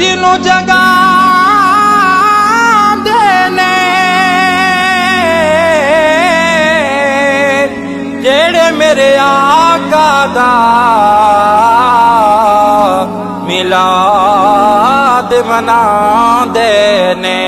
मिट्टी नू जगा देने जेड़े मेरे आका दा मिलाद मना देने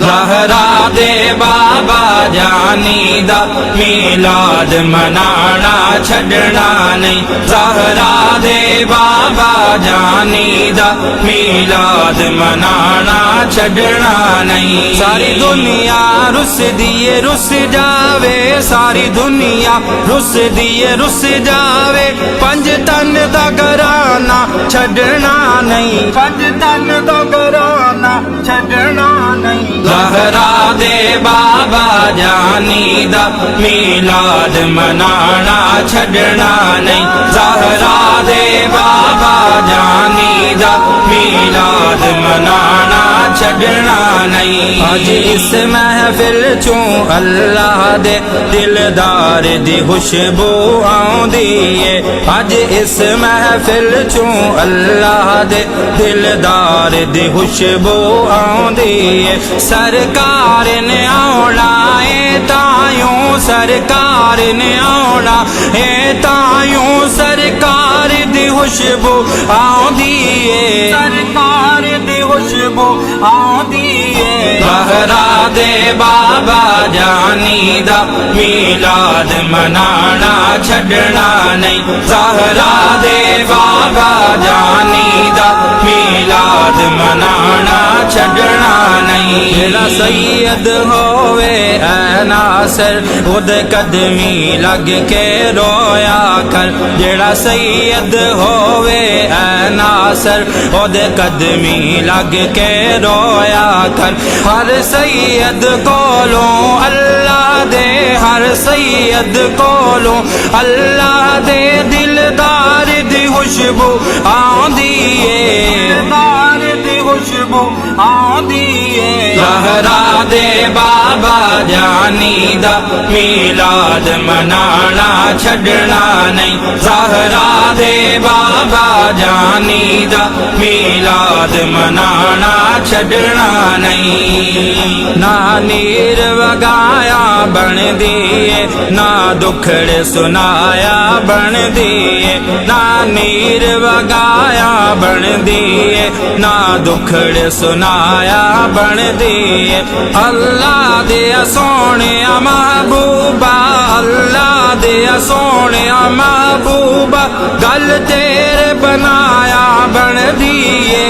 ज़हरा दे बाबा जानी दा मिलाद मनाना छड़ना नहीं ज़हरा दे बाबा जानी दा मिलाद मनाना छड़ना नहीं सारी दुनिया रुस दिए रुस जावे सारी दुनिया रुस दिए रुस जावे पंज तन दा घराना छड़ना नहीं पंज तन दा घराना छड़ना नहीं ज़हरा दे बाबा जानी दा मिलाद मनाना छड़ना नहीं ज़हरा दे बाबा जानी दा मिलाद मनाना छड़ना नहीं आज इस महफिल चों अल्लाह दे दिलदार दी खुशबू आउंदी है आज इस महफिल चों अल्लाह दे दिलदार दी खुशबू आउंदी है सरकार ने आउणा ए तायूं सरकार ने आउणा ए तायूं सरकार दी खुशबू आउंदी है सरकार दी खुशबू आउंदी है ज़हरा दे बाबा जानी दा मिलाद मनाना छड़ना नहीं ज़हरा दे बाबा जानी दा मिलाद मनाना छड़ना नहीं जेड़ा सैयद होवे ऐ नासर खुद कदमी लग के रोया कर जेड़ा सैयद होवे ऐ नासर खुद कदमी लग के रोया कर हर सैयद कोलों अल्लाह दे हर सैयद कोलों अल्लाह दे दिलदार दी खुशबू आंदी है दिलदार दी खुशबू आंदी है ज़हरा दे बाबा जानी दा मिलाद मनाना छड़ना नहीं ज़हरा दे बाबा जानी दा मिलाद मनाना छड़ना नहीं ना नीर वगाया बन दिए ना दुखड़े सुनाया बन दिए ना नीर वगाया बन दिए ना दुखड़े सुनाया बन दिए अल्लाह दे सोने महबूबा अल्लाह दे सोने महबूबा गल तेरे बनाया बन दिए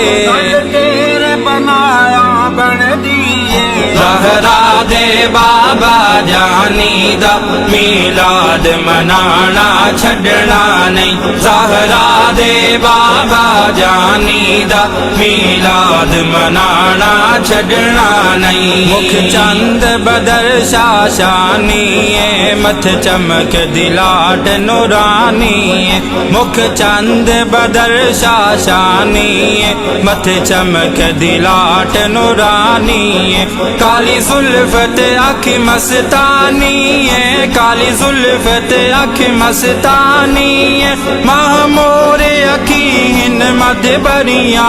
तेरे बनाया बन दिए ज़हरा दे बाबा जानी दा मिलाद मनाना छड़ना नहीं ज़हरा दे बाबा जानी दा मिलाद मनाना छड़ना नहीं मुख चंद बदर शाशानी है मथ चमक दिलाट नूरानी है मुख चंद बदर शाशानी है मथ चमक दिलाट नूरानी है काली जुल्फत अख मस्तानी है काली जुल्फत अख मस्तानी है महमोरे अखी हिन मद बरिया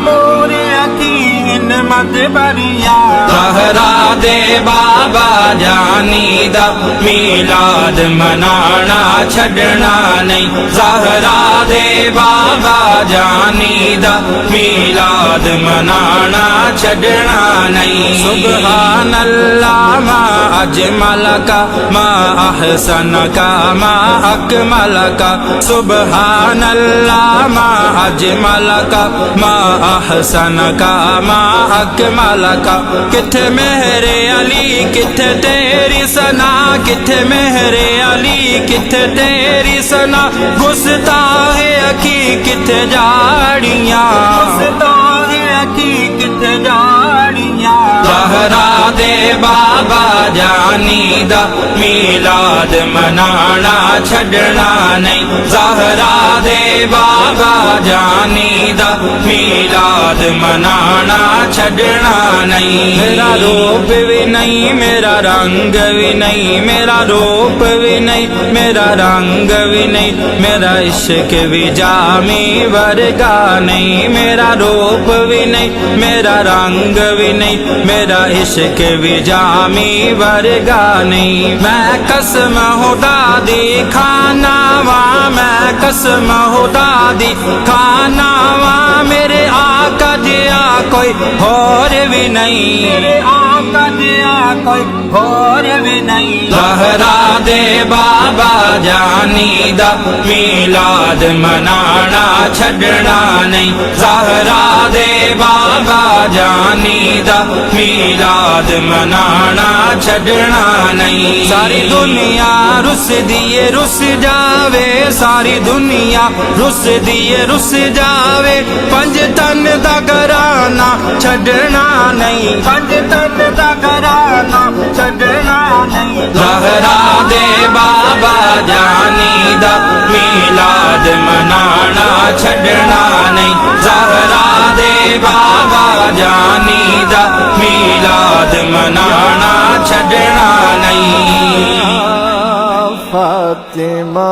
मोरे अखी हिन मद बरिया ज़हरा दे बाबा जानी दा मिलाद मनाना छड़ना नहीं ज़हरा दे बाबा जानी दा मिलाद मनाना छड़ना नहीं सुबहान अल्लाह मा अजमल का मा अहसन का मा अकमल का सुबहान अल्लाह मा अजमल का मा अहसन का मा अकमल का किथे मेहरे अली किथे तेरी सना किथे मेहरे अली किथे तेरी सना गुस्ताहे अखी किथे जाड़ियां गुस्ताहे अखी किथे जाड़ियां ज़हरा दे बाबा بابا جانی دا میلاد منانا چھڈنا نہیں زہرا دے بابا جانی دا میلاد منانا چھڈنا نہیں میرا روپ بھی نہیں میرا رنگ بھی نہیں میرا روپ بھی نہیں میرا رنگ بھی نہیں میرا عشق بھی جامی ورگا نہیں میرا روپ بھی نہیں میرا رنگ بھی نہیں میرا عشق بھی جامی ورگا نہیں میں قسم خدا دی کھانا وا میں قسم خدا دی کھانا وا میرے آقا جیا کوئی اور بھی نہیں میرے آقا جیا کوئی اور بھی نہیں زہرا دے بابا جانی دا میلاد منانا چھڈنا نہیں زہرا دے بابا جانی دا میلاد منانا چھڈنا نہیں ساری دنیا رس دیے رس جاوے ساری دنیا رس دیے رس جاوے پنج تن دا گھرانا چھڈنا نہیں پنج تن دا گھرانا چھڈنا نہیں زہرا دے بابا جانی دا میلاد منانا چھڈنا نہیں زہرا دے بابا جانی دا میلاد منانا چھڈنا نہیں فاطمہ